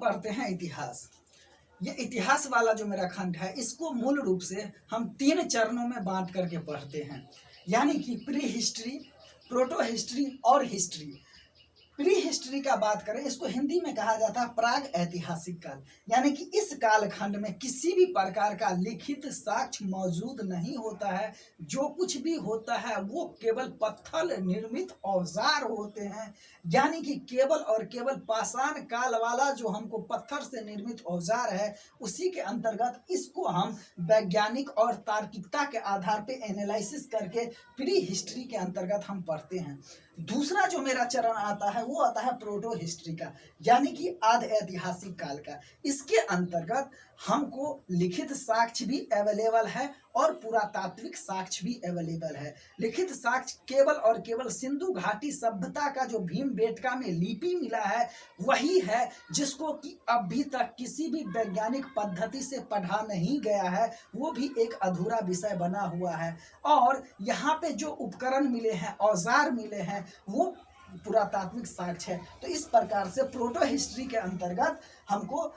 पढ़ते हैं इतिहास। ये इतिहास वाला जो मेरा खंड है, इसको मूल रूप से हम 3 चरणों में बांट करके पढ़ते हैं, यानी कि प्री हिस्ट्री, प्रोटो हिस्ट्री और हिस्ट्री। प्री हिस्ट्री का बात करें, इसको हिंदी में कहा जाता है प्राग ऐतिहासिक काल, यानी कि इस कालखंड में किसी भी प्रकार का लिखित साक्ष्य मौजूद नहीं होता है। जो कुछ भी होता है वो केवल पत्थर निर्मित औजार होते हैं, यानी कि केवल और केवल पाषाण काल वाला जो हमको पत्थर से निर्मित औजार है, उसी के अंतर्गत इसको हम वैज्ञानिक और तार्किकता के आधार पर एनालिसिस करके प्री हिस्ट्री के अंतर्गत हम पढ़ते हैं। दूसरा जो मेरा चरण आता है वो आता है प्रोटो हिस्ट्री का, यानी कि आद ऐतिहासिक काल का। इसके अंतर्गत हमको लिखित साक्ष्य भी अवेलेबल है और पुरातात्विक साक्ष्य भी अवेलेबल है। लिखित साक्ष्य केवल और केवल सिंधु घाटी सभ्यता का जो भीमबेटका में लिपि मिला है वही है, जिसको कि अभी तक किसी भी वैज्ञानिक पद्धति से पढ़ा नहीं गया है, वो भी एक अधूरा विषय बना हुआ है। और यहाँ पे जो उपकरण मिले हैं, औजार मिले हैं, वो पुरातात्विक साक्ष्य है। तो इस प्रकार से प्रोटो हिस्ट्री के अंतर्गत हमको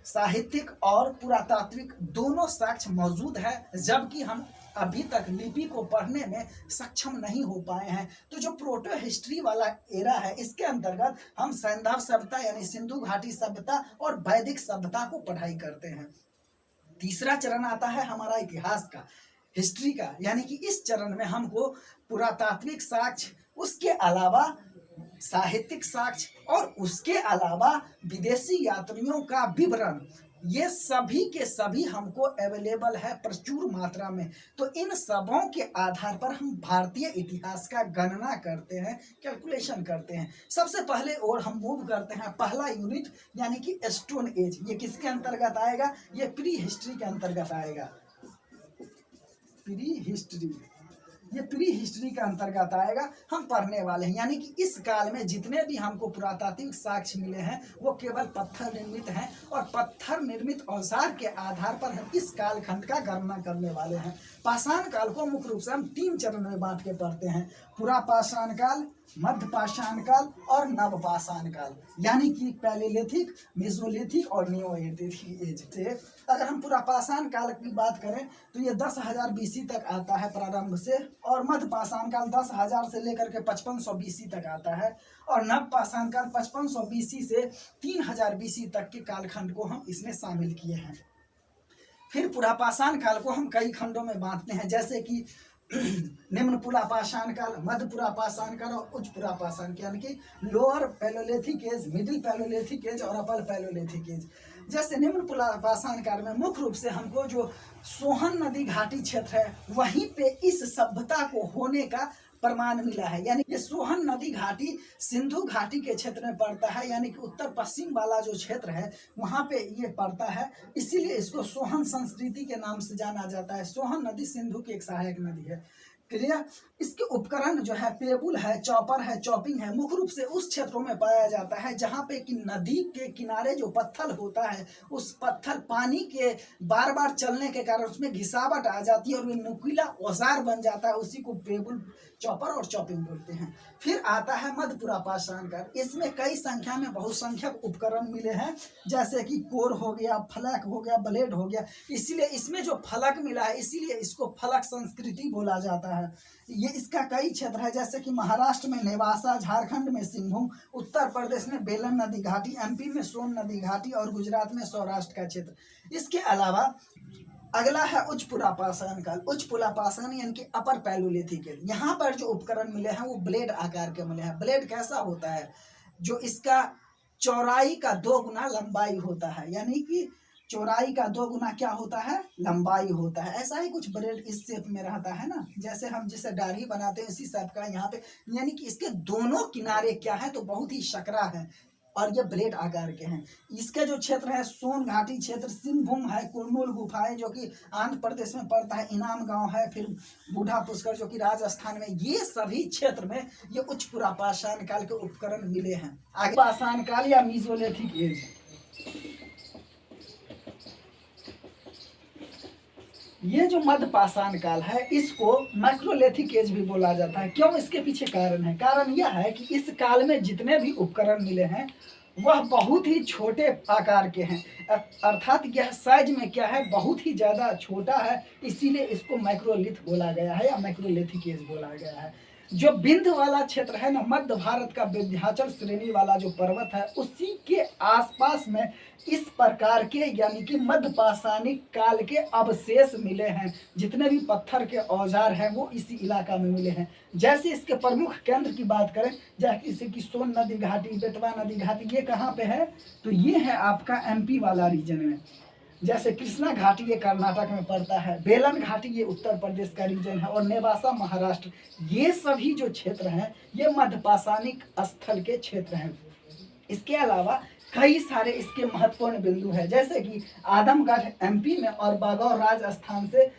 साहित्यिक और पुरातात्विक दोनों साक्ष्य मौजूद है, जबकि हम अभी तक लिपि को पढ़ने में सक्षम नहीं हो पाए हैं। तो जो प्रोटो हिस्ट्री वाला एरा है, इसके अंतर्गत हम सैंधव सभ्यता यानी सिंधु घाटी सभ्यता और वैदिक सभ्यता को पढ़ाई करते हैं। तीसरा चरण आता है हमारा इतिहास का, हिस्ट्री का, यानी कि इस चरण में हमको पुरातात्विक साक्ष्य, उसके अलावा साहित्यिक साक्ष्य और उसके अलावा विदेशी यात्रियों का विवरण, ये सभी के सभी हमको अवेलेबल है प्रचुर मात्रा में। तो इन सबों के आधार पर हम भारतीय इतिहास का गणना करते हैं, कैलकुलेशन करते हैं। सबसे पहले और हम मूव करते हैं पहला यूनिट, यानी कि स्टोन एज। ये किसके अंतर्गत आएगा? ये प्री हिस्ट्री के अंतर्गत आएगा। प्री हिस्ट्री, ये प्री हिस्ट्री के अंतर्गत आएगा, हम पढ़ने वाले हैं। यानी कि इस काल में जितने भी हमको पुरातात्विक साक्ष्य मिले हैं वो केवल पत्थर निर्मित हैं, और पत्थर निर्मित औजार के आधार पर हम इस कालखंड का गणना करने वाले हैं। पाषाण काल को मुख्य रूप से हम 3 चरण में बांट के पढ़ते हैं, पुरापाषाण काल, मध्य पाषाण काल और नवपाषाण काल, यानी कि पैलेलिथिक, मेसोलिथिक और नियोलिथिक एज से। अगर हम पुरापाषाण काल की बात करें तो ये 10,000 बीसी तक आता है प्रारंभ से, और मध्य पाषाण काल 10,000 से लेकर के 5500 बीसी तक आता है, और नव पाषाण काल 5500 बीसी से 3000 बीसी तक के कालखंड को हम इसमें शामिल किए हैं। फिर पुरापाषाण काल को हम कई खंडों में बांटते हैं, जैसे कि निम्न पुरापाषाण काल, मध्य पुरापाषाण काल और उच्च पुरापाषाण काल, यानी कि lower palaeolithic age, middle palaeolithic age और अपर पैलोलिथिक एज। जैसे निम्न पुरापाषाण काल में मुख्य रूप से हमको जो सोहन नदी घाटी क्षेत्र है वहीं पे इस सभ्यता को होने का प्रमाण मिला है। यानी ये सोहन नदी घाटी सिंधु घाटी के क्षेत्र में पड़ता है, यानी कि उत्तर पश्चिम वाला जो क्षेत्र है वहाँ पे ये पड़ता है, इसीलिए इसको सोहन संस्कृति के नाम से जाना जाता है। सोहन नदी सिंधु की एक सहायक नदी है। क्लियर? इसके उपकरण जो है पेबुल है, चॉपर है, चॉपिंग है, मुख्य रूप से उस क्षेत्रों में पाया जाता है जहाँ पे कि नदी के किनारे जो पत्थर होता है, उस पत्थर पानी के बार बार चलने के कारण उसमें घिसावट आ जाती है और वो नुकीला औजार बन जाता है, उसी को पेबुल, चॉपर और चॉपिंग बोलते हैं। फिर आता है मध्य पुरापाषाण काल। इसमें कई संख्या में बहुसंख्यक उपकरण मिले हैं, जैसे कि कोर हो गया, फलक हो गया, ब्लेड हो गया। इसीलिए इसमें जो फलक मिला है इसीलिए इसको फलक संस्कृति बोला जाता है। ये इसका कई क्षेत्र है, जैसे कि महाराष्ट्र में नेवासा, झारखंड में सिंहभूम, उत्तर प्रदेश में बेलन नदी घाटी, एमपी में सोन नदी घाटी और गुजरात में सौराष्ट्र का क्षेत्र। इसके अलावा अगला है उच्च पुरापाषाण काल। उच्च पुरापाषाण यानी कि अपर पैलोलिथिक एज। यहाँ पर जो उपकरण मिले हैं वो ब्लेड आकार के मिले हैं। ब्लेड कैसा होता है? जो इसका चौड़ाई का 2 गुना लंबाई होता है, यानी कि चौड़ाई का 2 गुना क्या होता है? लंबाई होता है। ऐसा ही कुछ ब्लेड इस शेप में रहता है ना, जैसे हम जिसे दाढ़ी बनाते हैं इसी शेप का यहाँ पे, यानी कि इसके दोनों किनारे क्या है तो बहुत ही सकरा है और ये ब्लेड आकार के हैं। इसके जो क्षेत्र है सोन घाटी क्षेत्र, सिंहभूम है, कुरनूल गुफाएं जो कि आंध्र प्रदेश में पड़ता है, इनाम गांव है, फिर बूढ़ा पुष्कर जो कि राजस्थान में, ये सभी क्षेत्र में ये उच्च पुरापाषाण काल के उपकरण मिले हैं। आगे पाषाण काल या मेसोलिथिक एज। ये जो मध्य पाषाण काल है इसको माइक्रोलिथिक एज भी बोला जाता है। क्यों? इसके पीछे कारण है। कारण यह है कि इस काल में जितने भी उपकरण मिले हैं वह बहुत ही छोटे आकार के हैं, अर्थात यह साइज में क्या है, बहुत ही ज़्यादा छोटा है, इसीलिए इसको माइक्रोलिथ बोला गया है या माइक्रोलिथिक एज बोला गया है। जो विंध्य वाला क्षेत्र है ना, मध्य भारत का विंध्याचल श्रेणी वाला जो पर्वत है, उसी के आसपास में इस प्रकार के यानी कि मध्य पाषाणिक काल के अवशेष मिले हैं। जितने भी पत्थर के औजार हैं वो इसी इलाका में मिले हैं। जैसे इसके प्रमुख केंद्र की बात करें, जैसे कि सोन नदी घाटी, बेतवा नदी घाटी, ये कहाँ पे है, तो ये है आपका एमपी वाला रीजन में। जैसे कृष्णा घाटी ये कर्नाटक में पड़ता है, बेलन घाटी ये उत्तर प्रदेश का रीजन है, और नेवासा महाराष्ट्र, ये सभी जो क्षेत्र हैं ये मध्य पाषाणिक स्थल के क्षेत्र हैं। इसके अलावा कई सारे इसके महत्वपूर्ण बिंदु हैं, जैसे कि आदमगढ़ एमपी में और बागौर राजस्थान से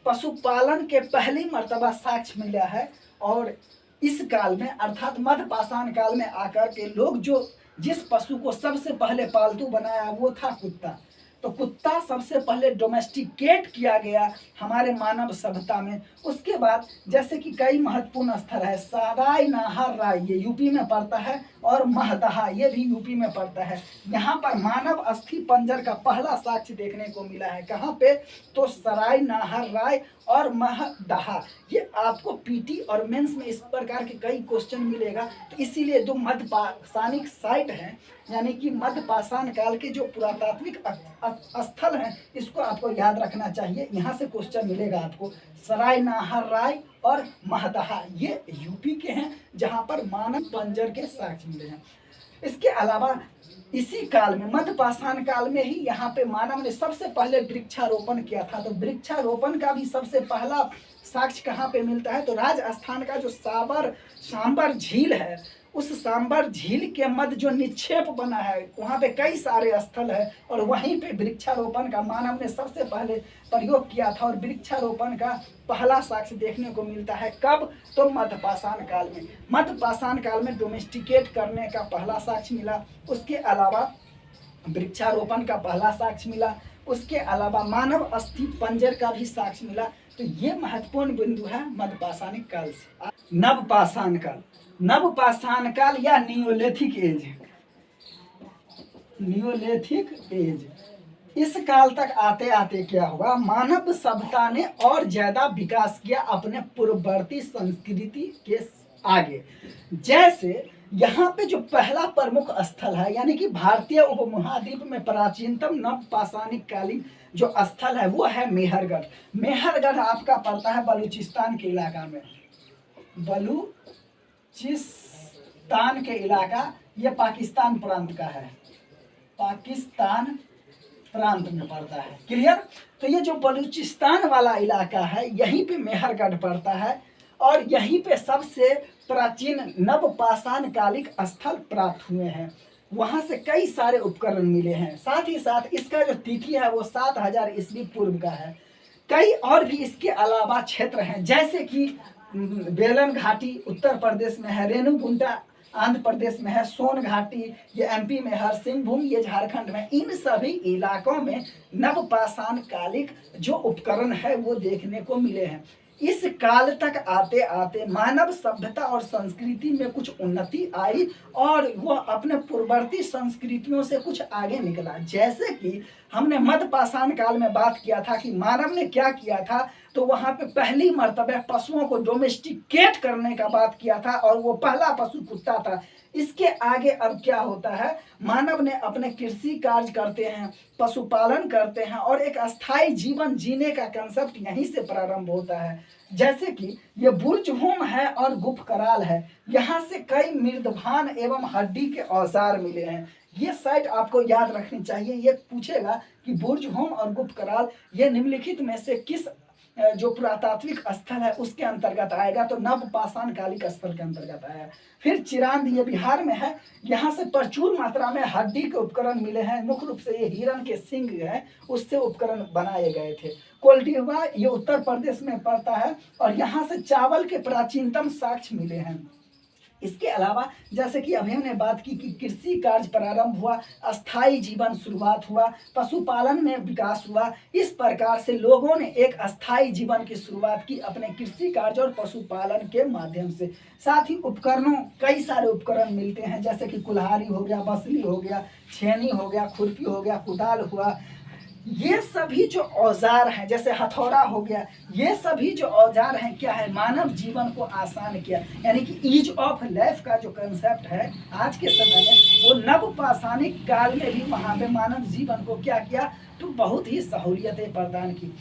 पशुपालन के पहली मर्तबा साक्ष्य मिला है। और इस काल में अर्थात मध्य पाषाण काल में आकर के लोग जो जिस पशु को सबसे पहले पालतू बनाया वो था कुत्ता। तो कुत्ता सबसे पहले डोमेस्टिकेट किया गया हमारे मानव सभ्यता में। उसके बाद जैसे कि कई महत्वपूर्ण स्थल है, सराय नाहर राय ये यूपी में पड़ता है, और महदहा ये भी यूपी में पड़ता है। यहाँ पर मानव अस्थि पंजर का पहला साक्ष्य देखने को मिला है। कहाँ पे, तो सराय नाहर राय और महदहा। ये आपको पीटी और मेंस में इस प्रकार के कई क्वेश्चन मिलेगा, तो इसीलिए दो मध्य पाषाणिक साइट हैं, यानी कि मध्य पाषाण काल के जो पुरातात्विक स्थल हैं, इसको आपको याद रखना चाहिए। यहाँ से क्वेश्चन मिलेगा आपको। सराय नाहर राय और महदहा ये यूपी के हैं, जहाँ पर मानव पंजर के साक्ष्य मिले हैं। इसके अलावा इसी काल में मध्य पाषाण काल में ही यहाँ पे मानव ने सबसे पहले वृक्षारोपण किया था। तो वृक्षारोपण का भी सबसे पहला साक्ष्य कहाँ पे मिलता है, तो राजस्थान का जो सांबर झील है, उस सांबर झील के मध्य जो निक्षेप बना है, वहाँ पे कई सारे स्थल है, और वहीं पे वृक्षारोपण का मानव ने सबसे पहले प्रयोग किया था। और वृक्षारोपण का पहला साक्ष्य देखने को मिलता है कब, तो मध्य पाषाण काल में। मध्य पाषाण काल में डोमेस्टिकेट करने का पहला साक्ष्य मिला। उसके अलावा वृक्षारोपण का पहला साक्ष्य मिला। उसके अलावा मानव अस्थि पंजर का भी साक्ष्य मिला। तो ये महत्वपूर्ण बिंदु है मध्य पाषाणिक काल से। नव पाषाण काल, नव पाषाण काल या नियोलिथिक एज, नियोलिथिक एज, इस काल तक आते आते क्या हुआ, मानव सभ्यता ने और ज्यादा विकास किया अपने पूर्ववर्ती संस्कृति के आगे। जैसे यहाँ पे जो पहला प्रमुख स्थल है, यानी कि भारतीय उपमहाद्वीप में प्राचीनतम नव पाषाणिक कालीन जो स्थल है वो है मेहरगढ़। मेहरगढ़ आपका पड़ता है बलूचिस्तान के इलाका में, बलूचिस्तान के इलाका, ये पाकिस्तान प्रांत का है, पाकिस्तान प्रांत में पड़ता है। क्लियर। तो ये जो बलूचिस्तान वाला इलाका है, यहीं पे मेहरगढ़ पड़ता है, और यहीं पे सबसे प्राचीन नव पाषाण कालिक स्थल प्राप्त हुए हैं। वहां से कई सारे उपकरण मिले हैं। साथ ही साथ इसका जो तिथि है वो 7000 ईस्वी पूर्व का है। कई और भी इसके अलावा क्षेत्र हैं, जैसे कि बेलन घाटी उत्तर प्रदेश में है, रेणुगुंटा आंध्र प्रदेश में है, सोन घाटी ये एमपी में है, सिंहभूम ये झारखंड में। इन सभी इलाकों में नव पाषाण कालिक जो उपकरण है वो देखने को मिले हैं। इस काल तक आते आते मानव सभ्यता और संस्कृति में कुछ उन्नति आई, और वह अपने पूर्ववर्ती संस्कृतियों से कुछ आगे निकला। जैसे कि हमने मध्य पाषाण काल में बात किया था कि मानव ने क्या किया था, तो वहां पे पहली मर्तबा पशुओं को डोमेस्टिकेट करने का बात किया था, और वो पहला पशु कुत्ता था। इसके आगे अब क्या होता है, मानव ने अपने कृषि कार्य करते हैं, पशुपालन करते हैं, और एक अस्थायी जीवन जीने का कंसेप्ट यहीं से प्रारंभ होता है। जैसे कि ये बुर्ज होम है और गुप्त कराल है, यहाँ से कई मृदभान एवं हड्डी के औजार मिले हैं। ये साइट आपको याद रखनी चाहिए। ये पूछेगा कि बुर्ज होम और गुप्त कराल ये निम्नलिखित में से किस जो पुरातात्विक स्थल है उसके अंतर्गत आएगा, तो नव पाषाण कालिक स्थल के अंतर्गत आएगा। फिर चिरांद ये बिहार में है, यहाँ से प्रचुर मात्रा में हड्डी के उपकरण मिले हैं। मुख्य रूप से ये हिरण के सिंग है उससे उपकरण बनाए गए थे। कोल्डिवा ये उत्तर प्रदेश में पड़ता है, और यहाँ से चावल के प्राचीनतम साक्ष्य मिले हैं। इसके अलावा जैसे कि अभी हमने बात की कि कृषि कार्य प्रारंभ हुआ, अस्थाई जीवन शुरुआत हुआ, पशुपालन में विकास हुआ। इस प्रकार से लोगों ने एक अस्थाई जीवन की शुरुआत की अपने कृषि कार्य और पशुपालन के माध्यम से। साथ ही उपकरणों, कई सारे उपकरण मिलते हैं जैसे कि कुल्हाड़ी हो गया, बसली हो गया, छेनी हो गया, खुरपी हो गया, कुदाल हुआ। ये सभी जो औजार हैं, जैसे हथौड़ा हो गया, ये सभी जो औजार हैं क्या है, मानव जीवन को आसान किया। यानी कि ईज ऑफ लाइफ का जो कंसेप्ट है आज के समय में, वो नव पाषाणिक काल में भी वहाँ पे मानव जीवन को क्या किया, तो बहुत ही सहूलियतें प्रदान की।